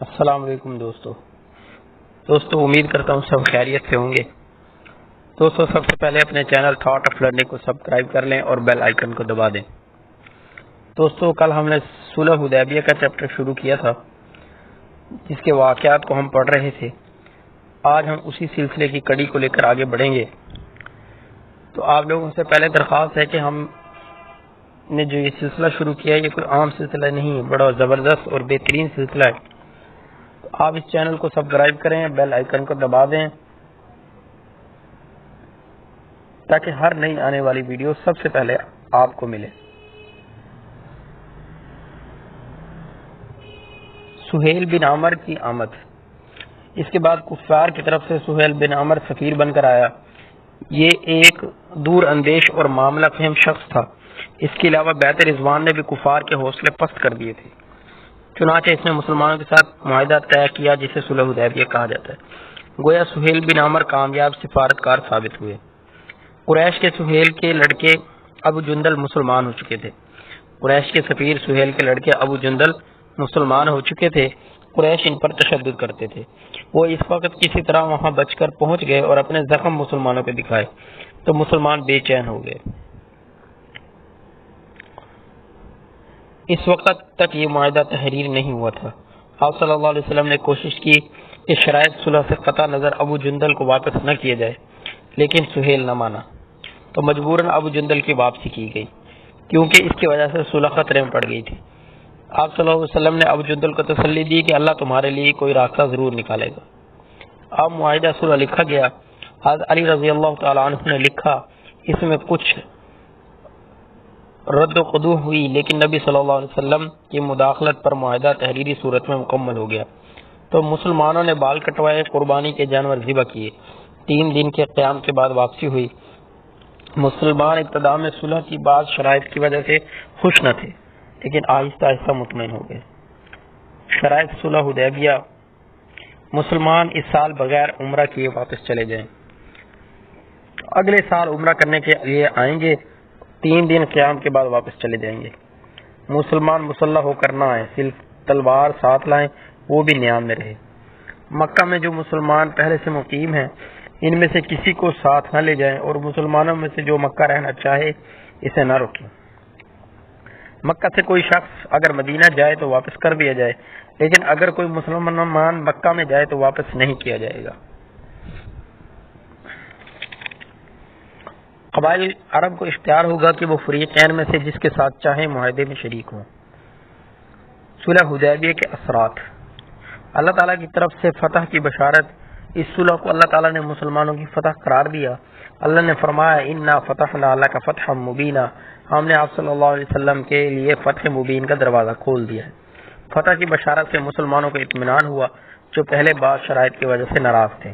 السلام علیکم دوستو امید کرتا ہوں سب خیریت سے ہوں گے۔ دوستو سب سے پہلے اپنے چینل تھاٹ آف لرننگ کو سبسکرائب کر لیں اور بیل آئیکن کو دبا دیں۔ دوستو کل ہم نے صلح حدیبیہ کا چیپٹر شروع کیا تھا جس کے واقعات کو ہم پڑھ رہے تھے۔ آج ہم اسی سلسلے کی کڑی کو لے کر آگے بڑھیں گے۔ تو آپ لوگوں سے پہلے درخواست ہے کہ ہم نے جو یہ سلسلہ شروع کیا ہے یہ کوئی عام سلسلہ نہیں ہے، بڑا زبردست اور بہترین سلسلہ ہے۔ آپ اس چینل کو سبسکرائب کریں، بیل آئیکن کو دبا دیں تاکہ ہر نئی آنے والی ویڈیو سب سے پہلے آپ کو ملے۔ سہیل بن عامر کی آمد۔ اس کے بعد کفار کی طرف سے سہیل بن عامر سفیر بن کر آیا۔ یہ ایک دور اندیش اور معاملہ فہم شخص تھا۔ اس کے علاوہ بیعت رضوان نے بھی کفار کے حوصلے پست کر دیے تھے۔ چنانچہ اس نے مسلمانوں کے ساتھ معاہدہ طے کیا جسے صلح حدیبیہ کہا جاتا ہے۔ گویا سہیل بن عامر کامیاب سفارتکار ثابت ہوئے۔ قریش کے سہیل کے لڑکے ابو جندل مسلمان ہو چکے تھے۔ قریش کے سفیر سہیل کے لڑکے ابو جندل مسلمان ہو چکے تھے۔ قریش ان پر تشدد کرتے تھے۔ وہ اس وقت کسی طرح وہاں بچ کر پہنچ گئے اور اپنے زخم مسلمانوں کو دکھائے تو مسلمان بے چین ہو گئے۔ اس وقت تک یہ معاہدہ تحریر نہیں ہوا تھا۔ آپ صلی اللہ علیہ وسلم نے کوشش کی کہ شرائط صلح سے قطع نظر ابو جندل کو واپس نہ کیا جائے، لیکن سہیل نہ مانا تو مجبوراً ابو جندل کی واپسی کی گئی، کیونکہ اس کی وجہ سے صلح خطرے میں پڑ گئی تھی۔ آپ صلی اللہ علیہ وسلم نے ابو جندل کو تسلی دی کہ اللہ تمہارے لیے کوئی راستہ ضرور نکالے گا۔ اب معاہدہ صلح لکھا گیا۔ حضرت علی رضی اللہ تعالی عنہ نے لکھا، اس میں کچھ رد و قدوح ہوئی، لیکن نبی صلی اللہ علیہ وسلم کی مداخلت پر معاہدہ تحریری صورت میں مکمل ہو گیا۔ تو مسلمانوں نے بال کٹوائے، قربانی کے جانور ذبح کیے۔ 3 دن کے قیام کے بعد واپسی ہوئی۔ مسلمان ابتدا میں صلح کی بعض شرائط کی وجہ سے خوش نہ تھے، لیکن آہستہ آہستہ مطمئن ہو گئے۔ شرائط صلح حدیبیہ: مسلمان اس سال بغیر عمرہ کیے واپس چلے جائیں، اگلے سال عمرہ کرنے کے لیے آئیں گے، 3 دن قیام کے بعد واپس چلے جائیں گے۔ مسلمان مسلح ہو کر نہ آئیں، صرف تلوار ساتھ لائیں، وہ بھی نیام میں رہے۔ مکہ میں جو مسلمان پہلے سے مقیم ہیں ان میں سے کسی کو ساتھ نہ لے جائیں، اور مسلمانوں میں سے جو مکہ رہنا چاہے اسے نہ روکیں۔ مکہ سے کوئی شخص اگر مدینہ جائے تو واپس کر دیا جائے، لیکن اگر کوئی مسلمان مکہ میں جائے تو واپس نہیں کیا جائے گا۔ قبائل عرب کو اختیار ہوگا کہ وہ فریقین میں سے جس کے ساتھ چاہیں معاہدے میں شریک ہوں۔ صلح حدیبیہ کے اثرات: اللہ تعالیٰ کی طرف سے فتح کی بشارت۔ اس صلح کو اللہ تعالیٰ نے مسلمانوں کی فتح قرار دیا۔ اللہ نے فرمایا انا فتحنا لک فتحا مبینا، ہم نے آپ صلی اللہ علیہ وسلم کے لیے فتح مبین کا دروازہ کھول دیا ہے۔ فتح کی بشارت سے مسلمانوں کو اطمینان ہوا جو پہلے بعض شرائط کی وجہ سے ناراض تھے۔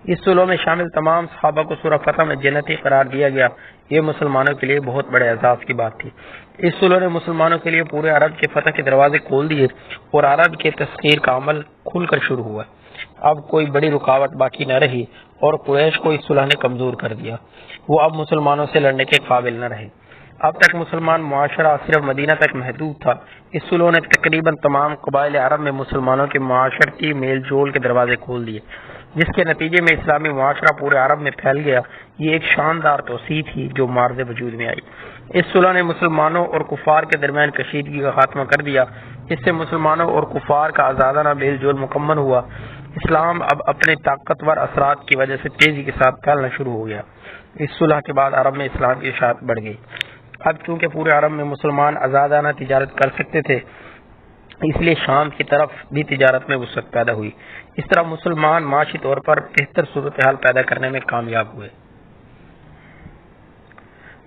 اس صلح میں شامل تمام صحابہ کو سورہ فتح میں جنتی قرار دیا گیا۔ یہ مسلمانوں کے لیے بہت بڑے اعزاز کی بات تھی۔ اس صلح نے مسلمانوں کے لیے پورے عرب کے فتح کے دروازے کھول دیے اور عرب کے تسخیر کا عمل کھل کر شروع ہوا۔ اب کوئی بڑی رکاوٹ باقی نہ رہی اور قریش کو اس صلح نے کمزور کر دیا۔ وہ اب مسلمانوں سے لڑنے کے قابل نہ رہے۔ اب تک مسلمان معاشرہ صرف مدینہ تک محدود تھا۔ اس صلح نے تقریباً تمام قبائل عرب میں مسلمانوں کے معاشرتی میل جول کے دروازے کھول دیے، جس کے نتیجے میں اسلامی معاشرہ پورے عرب میں پھیل گیا۔ یہ ایک شاندار توسیع تھی جو معرض وجود میں آئی۔ اس صلح نے مسلمانوں اور کفار کے درمیان کشیدگی کا خاتمہ کر دیا۔ اس سے مسلمانوں اور کفار کا آزادانہ میل جول مکمل ہوا۔ اسلام اب اپنے طاقتور اثرات کی وجہ سے تیزی کے ساتھ پھیلنا شروع ہو گیا۔ اس صلح کے بعد عرب میں اسلام کی اشاعت بڑھ گئی۔ اب چونکہ پورے عرب میں مسلمان آزادانہ تجارت کر سکتے تھے، اس لیے شام کی طرف بھی تجارت میں وسعت پیدا ہوئی۔ اس طرح مسلمان معاشی طور پر بہتر صورتحال پیدا کرنے میں کامیاب ہوئے،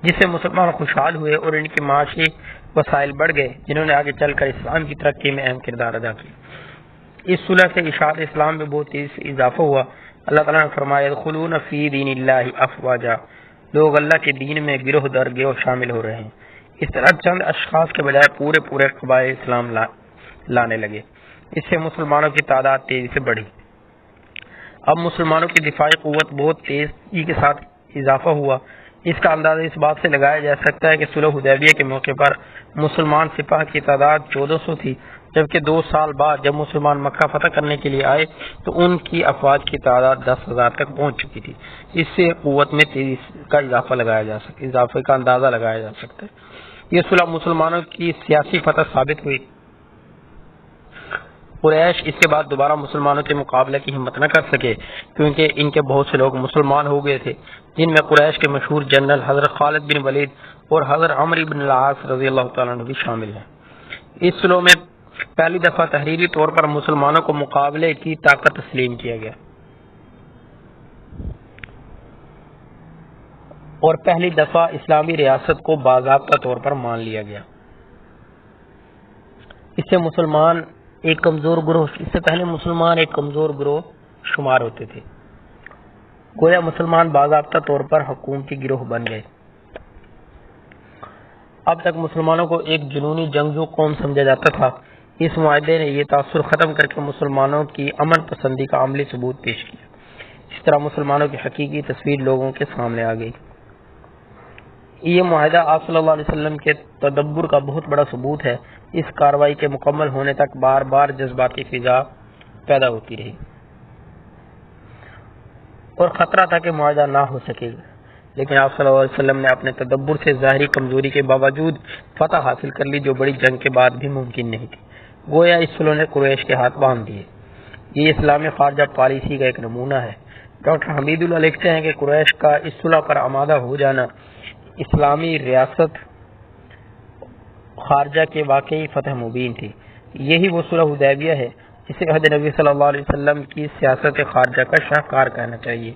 جس سے مسلمان خوشحال ہوئے اور ان کے معاشی وسائل بڑھ گئے، جنہوں نے آگے چل کر اسلام کی ترقی میں اہم کردار ادا کیا۔ اس صلح سے اشاعت اسلام میں بہت تیز اضافہ ہوا۔ اللہ تعالیٰ نے فرمایا ادخلون فی دین اللہ افواجا، لوگ اللہ کے دین میں گروہ در گروہ شامل ہو رہے ہیں۔ اس طرح چند اشخاص کے بجائے پورے قبائل اسلام لانے لگے۔ اس سے مسلمانوں کی تعداد تیزی سے بڑھی۔ اب مسلمانوں کی دفاعی قوت بہت تیزی کے ساتھ اضافہ ہوا۔ اس کا اندازہ اس بات سے لگایا جا سکتا ہے کہ صلح حدیبیہ کے موقع پر مسلمان سپاہ کی تعداد 1400 تھی جبکہ 2 سال بعد جب مسلمان مکہ فتح کرنے کے لیے آئے تو ان کی افواج کی تعداد 10,000 تک پہنچ چکی تھی۔ اس سے قوت میں تیزی کا اضافے کا اندازہ لگایا جا سکتا ہے۔ یہ صلح مسلمانوں کی سیاسی فتح ثابت ہوئی۔ قریش اس کے بعد دوبارہ مسلمانوں کے مقابلے کی ہمت نہ کر سکے، کیونکہ ان کے بہت سے لوگ مسلمان ہو گئے تھے، جن میں قریش کے مشہور جنرل حضرت خالد بن ولید اور حضرت عمرو بن العاص رضی اللہ تعالیٰ عنہ بھی شامل ہیں۔ اس صلح میں پہلی دفعہ تحریری طور پر مسلمانوں کو مقابلے کی طاقت تسلیم کیا گیا اور پہلی دفعہ اسلامی ریاست کو باضابطہ طور پر مان لیا گیا۔ اس سے پہلے مسلمان ایک کمزور گروہ شمار ہوتے تھے، گویا مسلمان باضابطہ طور پر حکومتی گروہ بن گئے۔ اب تک مسلمانوں کو ایک جنونی جنگجو قوم سمجھا جاتا تھا۔ اس معاہدے نے یہ تاثر ختم کر کے مسلمانوں کی امن پسندی کا عملی ثبوت پیش کیا۔ اس طرح مسلمانوں کی حقیقی تصویر لوگوں کے سامنے آ گئی۔ یہ معاہدہ آپ صلی اللہ علیہ وسلم کے تدبر کا بہت بڑا ثبوت ہے۔ اس کارروائی کے مکمل ہونے تک بار بار جذباتی فضا پیدا ہوتی رہی اور خطرہ تھا کہ معاہدہ نہ ہو سکے گا، لیکن آپ صلی اللہ علیہ وسلم نے اپنے تدبر سے ظاہری کمزوری کے باوجود فتح حاصل کر لی، جو بڑی جنگ کے بعد بھی ممکن نہیں تھی۔ گویا اس صلح نے قریش کے ہاتھ باندھ دیے۔ یہ اسلامی خارجہ پالیسی کا ایک نمونہ ہے۔ ڈاکٹر حمید اللہ لکھتے ہیں کہ قریش کا اس صلح پر آمادہ ہو جانا اسلامی ریاست خارجہ کے واقعی فتح مبین تھی۔ یہی وہ صلح حدیبیہ ہے جسے عہد نبی صلی اللہ علیہ وسلم کی سیاست خارجہ کا شاہکار کہنا چاہیے۔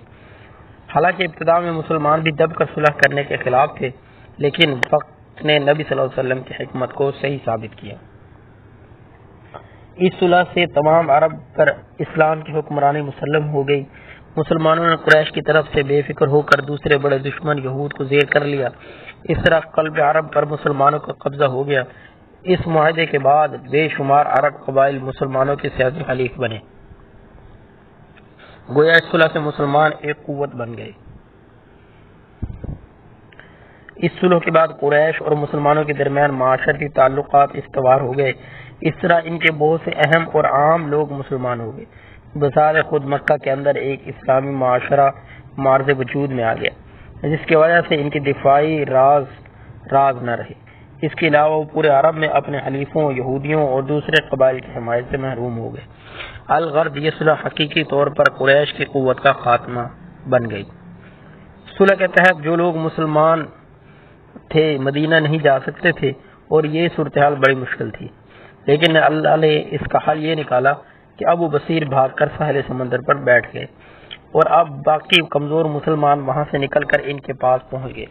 حالانکہ ابتدا میں مسلمان بھی دب کر صلح کرنے کے خلاف تھے، لیکن وقت نے نبی صلی اللہ علیہ وسلم کی حکمت کو صحیح ثابت کیا۔ اس صلح سے تمام عرب پر اسلام کی حکمرانی مسلم ہو گئی۔ مسلمانوں نے قریش کی طرف سے بے فکر ہو کر دوسرے بڑے دشمن یہود کو زیر کر لیا۔ اس طرح قلب عرب پر مسلمانوں کا قبضہ ہو گیا۔ اس معاہدے کے بعد بے شمار عرب قبائل مسلمانوں کے سیاسی حلیف بنے، گویا اس صلح سے مسلمان ایک قوت بن گئے۔ اس صلح کے بعد قریش اور مسلمانوں کے درمیان معاشرتی تعلقات استوار ہو گئے۔ اس طرح ان کے بہت سے اہم اور عام لوگ مسلمان ہو گئے۔ بذات خود مکہ کے اندر ایک اسلامی معاشرہ معرض وجود میں آ گیا، جس کی وجہ سے ان کی دفاعی راز نہ رہے۔ اس کے علاوہ وہ پورے عرب میں اپنے حلیفوں، یہودیوں اور دوسرے قبائل کی حمایت سے محروم ہو گئے۔ الغرض یہ صلح حقیقی طور پر قریش کی قوت کا خاتمہ بن گئی۔ صلح کے تحت جو لوگ مسلمان تھے مدینہ نہیں جا سکتے تھے اور یہ صورتحال بڑی مشکل تھی، لیکن اللہ نے اس کا حل یہ نکالا کہ ابو بصیر بھاگ کر ساحل سمندر پر بیٹھ گئے اور اب باقی کمزور مسلمان وہاں سے نکل کر ان کے پاس پہنچ گئے۔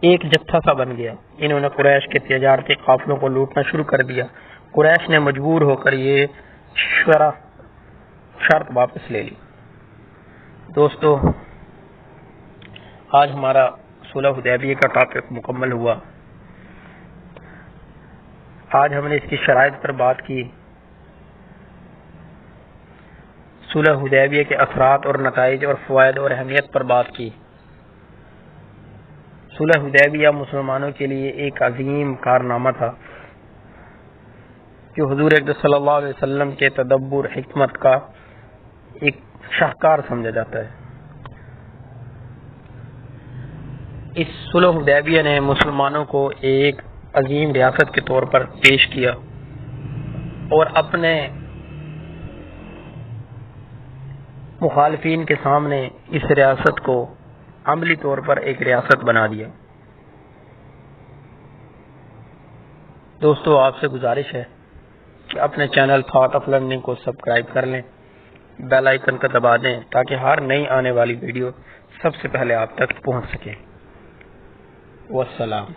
ایک جتھا سا بن گیا۔ انہوں نے قریش کے تجارتی قافلوں کو لوٹنا شروع کر دیا۔ قریش نے مجبور ہو کر یہ شرط واپس لے لی۔ دوستو، آج ہمارا صلح حدیبیہ کا ٹاپک مکمل ہوا۔ آج ہم نے اس کی شرائط پر بات کی، صلح حدیبیہ کے اثرات اور نتائج اور فوائد اور اہمیت پر بات کی۔ صلح حدیبیہ مسلمانوں کے لیے ایک عظیم کارنامہ تھا جو حضور اقدس صلی اللہ علیہ وسلم کے تدبر حکمت کا ایک شاہکار سمجھا جاتا ہے۔ اس صلح حدیبیہ نے مسلمانوں کو ایک عظیم ریاست کے طور پر پیش کیا اور اپنے مخالفین کے سامنے اس ریاست کو عملی طور پر ایک ریاست بنا دیا۔ دوستو، آپ سے گزارش ہے کہ اپنے چینل تھاٹ آف لرننگ کو سبسکرائب کر لیں، بیل آئیکن کا دبا دیں تاکہ ہر نئی آنے والی ویڈیو سب سے پہلے آپ تک پہنچ سکے۔ والسلام۔